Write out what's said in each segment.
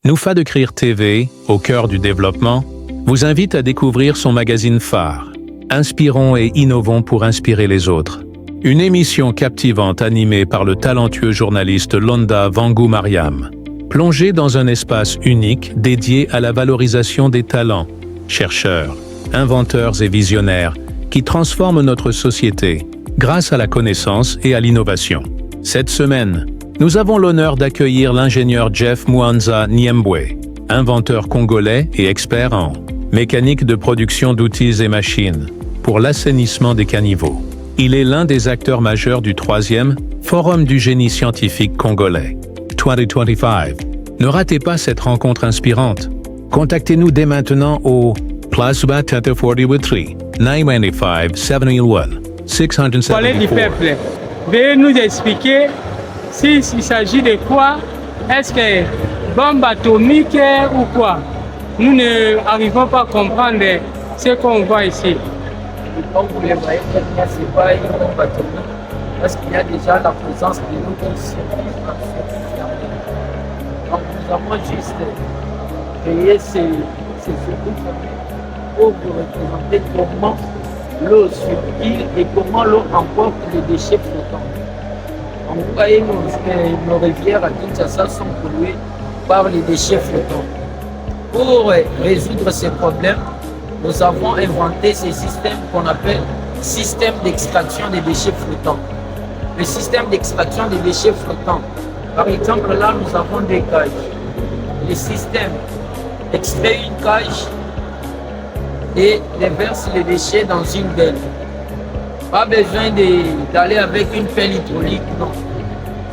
Noufa de Crier TV, au cœur du développement, vous invite à découvrir son magazine phare. Inspirons et innovons pour inspirer les autres. Une émission captivante animée par le talentueux journaliste Londa Vangou Mariam. Plongée dans un espace unique dédié à la valorisation des talents, chercheurs, inventeurs et visionnaires qui transforment notre société grâce à la connaissance et à l'innovation. Cette semaine, nous avons l'honneur d'accueillir l'ingénieur Jeff Mwanza Niembwe, inventeur congolais et expert en mécanique de production d'outils et machines pour l'assainissement des caniveaux. Il est l'un des acteurs majeurs du 3e Forum du génie scientifique congolais 2025. Ne ratez pas cette rencontre inspirante. Contactez-nous dès maintenant au +40 3 995 701 674. Parlez du peuple. Veuillez nous expliquer s'il s'agit de quoi. Est-ce que bombe atomique ou quoi? Nous n'arrivons pas à comprendre ce qu'on voit ici. Comme vous le voyez, c'est pas une bombe atomique parce qu'il y a déjà la présence de l'eau ici. Donc nous avons juste créé ces circuits pour vous représenter comment l'eau circule et comment l'eau emporte les déchets flottants. Donc vous voyez, nos rivières à Kinshasa sont polluées par les déchets flottants. Pour résoudre ces problèmes, nous avons inventé ces systèmes qu'on appelle système d'extraction des déchets flottants. Le système d'extraction des déchets flottants, par exemple, là nous avons des cages. Le système extrait une cage et verse les déchets dans une benne. Pas besoin d'aller avec une pelle hydraulique, non.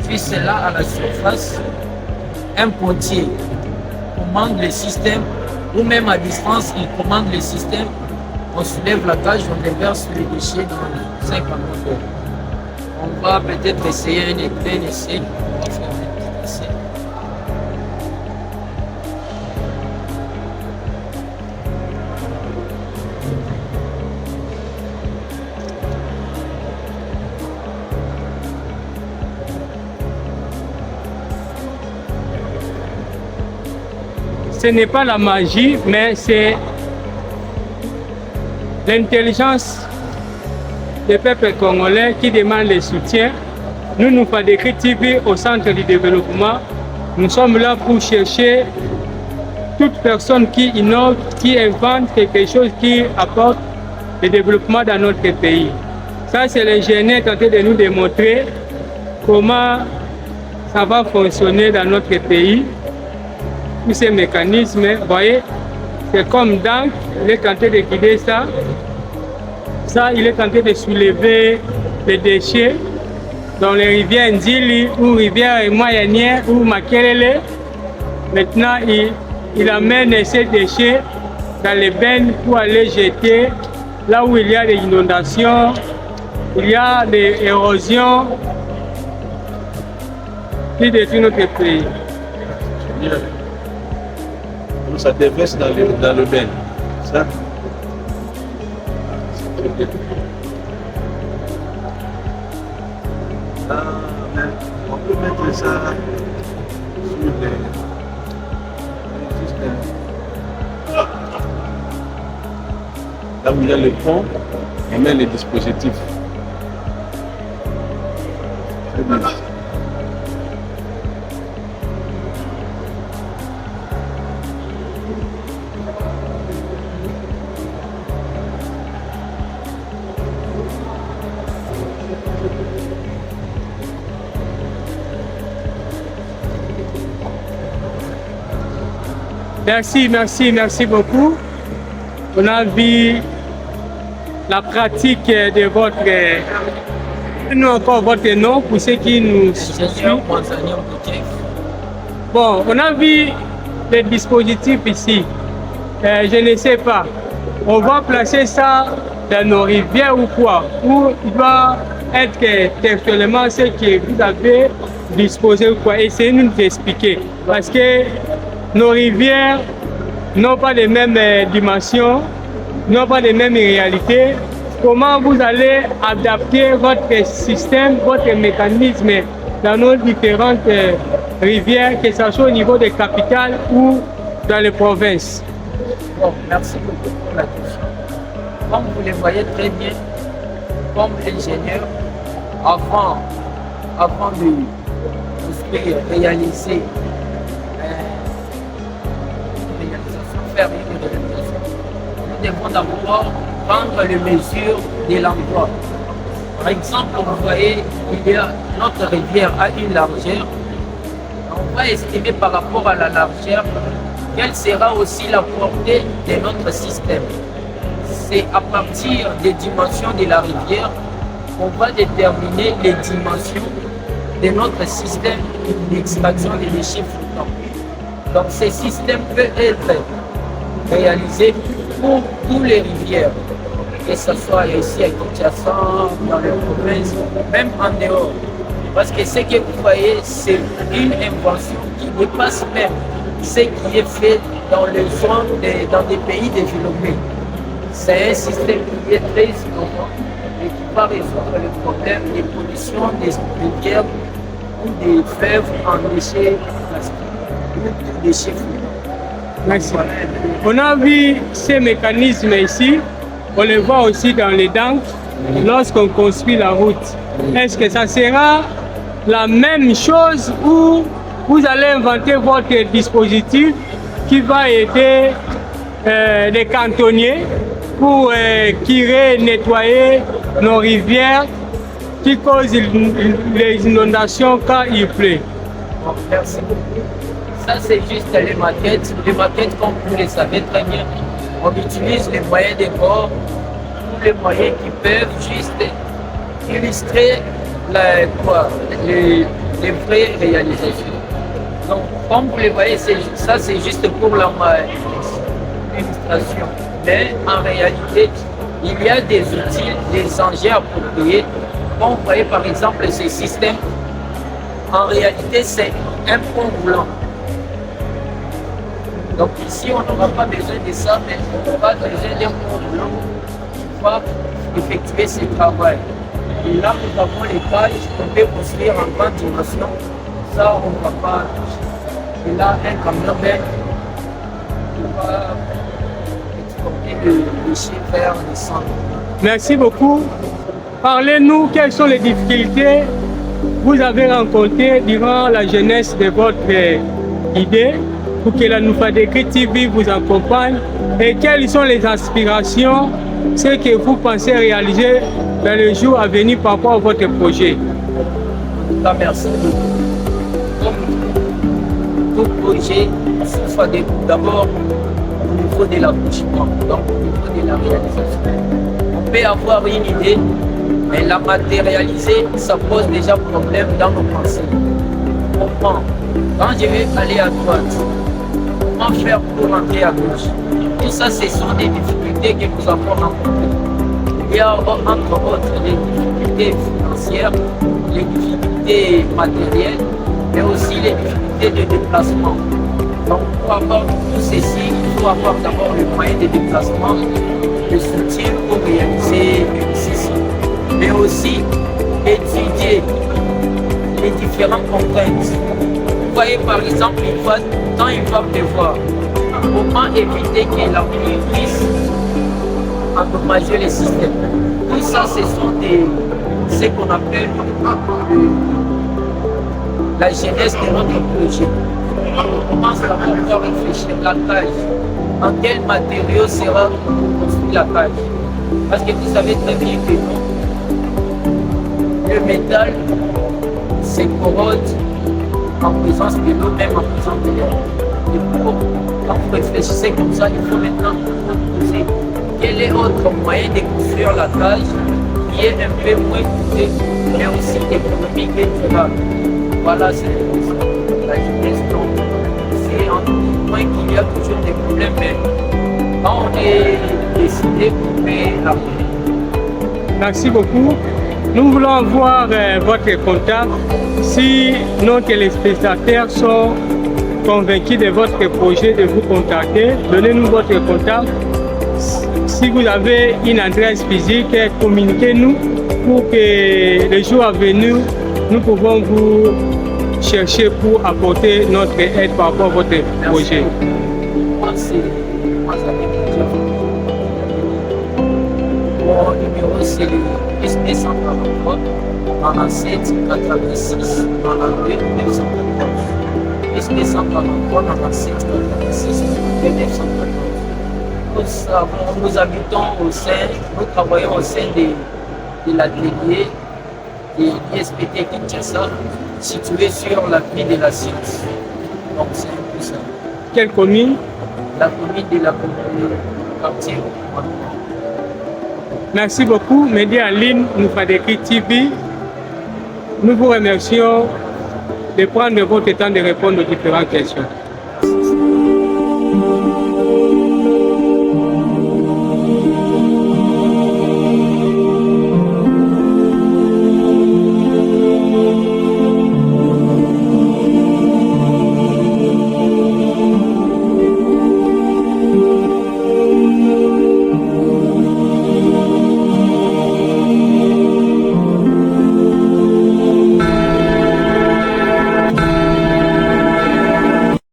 Puis c'est là à la surface, un pontier commande le système, ou même à distance, il commande le système. On soulève la cage, on déverse les déchets dans 50 mètres. On va peut-être essayer un essai. On va faire un petit essai. Ce n'est pas la magie, mais c'est l'intelligence des peuples congolais qui demande le soutien. Nous, Noufa de Crier TV, au centre du développement, nous sommes là pour chercher toute personne qui innove, qui invente quelque chose qui apporte le développement dans notre pays. Ça, c'est l'ingénieur tenté de nous démontrer comment ça va fonctionner dans notre pays. Tous ces mécanismes, vous voyez, c'est comme d'encre, il est tenté de guider ça. Ça, il est tenté de soulever les déchets dans les rivières Ndili ou rivières Moyanière ou Makelele. Maintenant, il amène ces déchets dans les bennes pour aller jeter là où il y a des inondations, il y a des érosions qui détruisent notre pays. Ça déverse dans le bain. Ça. On peut mettre ça sur les systèmes. Là où il y a le pont, on met les dispositifs. Très bien. Merci beaucoup. On a vu la pratique de votre... Nous encore votre nom pour ceux qui nous suivent. Bon, on a vu les dispositifs ici. Je ne sais pas. On va placer ça dans nos rivières ou quoi? Ou il doit être textuellement ce que vous avez disposé ou quoi? Essayez-nous d'expliquer. Parce que nos rivières n'ont pas les mêmes dimensions, n'ont pas les mêmes réalités. Comment vous allez adapter votre système, votre mécanisme dans nos différentes rivières, que ce soit au niveau des capitales ou dans les provinces? Bon, merci beaucoup pour la question. Comme vous le voyez très bien, comme ingénieur, avant de réaliser faire une réalisation, nous devons d'abord prendre les mesures de l'endroit. Par exemple, vous voyez, notre rivière a une largeur. On va estimer par rapport à la largeur quelle sera aussi la portée de notre système. C'est à partir des dimensions de la rivière qu'on va déterminer les dimensions de notre système d'extraction des déchets flottants. Donc ce système peut être réalisé pour toutes les rivières, que ce soit ici à Kinshasa, dans les provinces, même en dehors. Parce que ce que vous voyez, c'est une invention qui dépasse même ce qui est fait dans les zones, dans des pays développés. C'est un système qui est très innovant et qui va résoudre le problème des pollutions des rivières ou des fleuves en déchets plastiques ou des déchets flottants. Merci. On a vu ces mécanismes ici, on les voit aussi dans les dents lorsqu'on construit la route. Est-ce que ça sera la même chose ou vous allez inventer votre dispositif qui va aider les cantonniers pour curer, nettoyer nos rivières qui causent les inondations quand il pleut? Bon, merci beaucoup. Ça, c'est juste les maquettes. Les maquettes, comme vous le savez très bien, on utilise les moyens de bord, tous les moyens qui peuvent juste illustrer les vraies réalisations. Donc, comme vous le voyez, ça, c'est juste pour l'illustration. Mais en réalité, il y a des outils, des engins appropriés. Comme vous voyez, par exemple, ce système, en réalité, c'est un pont roulant. Donc ici, on n'aura pas besoin de ça, mais on aura besoin d'un pont roulant qui va effectuer ce travail. Et là, nous avons les cages qu'on peut construire en grande dimension. Ça, on ne va pas. Et là, un camion même qui va exporter le déchet vers le centre. Merci beaucoup. Parlez-nous, quelles sont les difficultés que vous avez rencontrées durant la jeunesse de votre idée pour que la Nufadekri TV vous accompagne et quelles sont les aspirations, ce que vous pensez réaliser dans les jours à venir par rapport à votre projet? Merci beaucoup. Tout projet souffre d'abord au niveau de l'accouchement, donc au niveau de la réalisation. On peut avoir une idée, mais la matérialiser, ça pose déjà problème dans nos pensées. Comment? Quand je vais aller à droite, comment faire pour rentrer à gauche? Tout ça, ce sont des difficultés que nous avons rencontrées. Il y a entre autres les difficultés financières, les difficultés matérielles, mais aussi les difficultés de déplacement. Donc pour avoir tout ceci, il faut avoir d'abord le moyen de déplacement, le soutien pour réaliser ceci. Mais aussi étudier les différentes contraintes. Vous voyez par exemple, quand il va pleuvoir, comment éviter que la pluie puisse endommager les systèmes. Tout ça, ce sont ce qu'on appelle la jeunesse de notre projet. On commence à réfléchir la taille. En quel matériau sera construit la taille? Parce que vous savez très bien que le métal se corrode en présence de l'eau, même en présence de l'air. Et quand vous réfléchissez comme ça, il faut maintenant vous poser quel est votre moyen de construire la cage qui est un peu moins coûteux, mais aussi économique et durable. Voilà, c'est la jeunesse. C'est en tout point qu'il y a toujours des problèmes, mais quand on est décidé, on peut l'appeler. Merci beaucoup. Nous voulons avoir votre contact. Si nos téléspectateurs sont convaincus de votre projet, de vous contacter, donnez-nous votre contact. Si vous avez une adresse physique, communiquez-nous pour que les jours à venir, nous pouvons vous chercher pour apporter notre aide par rapport à votre projet? Moi, ça fait plusieurs fois. Mon numéro, c'est le SP 143, 97 86 92 914. SP 143, 97 86 914. Nous habitons au sein, nous travaillons au sein de l'atelier de l'ISPT Kinshasa, situé sur la ville de la science. Donc c'est un peu ça. Quelle commune? La commune de la commune quartier. Merci beaucoup, Média en ligne, Moufadekri TV. Nous vous remercions de prendre votre temps de répondre aux différentes questions.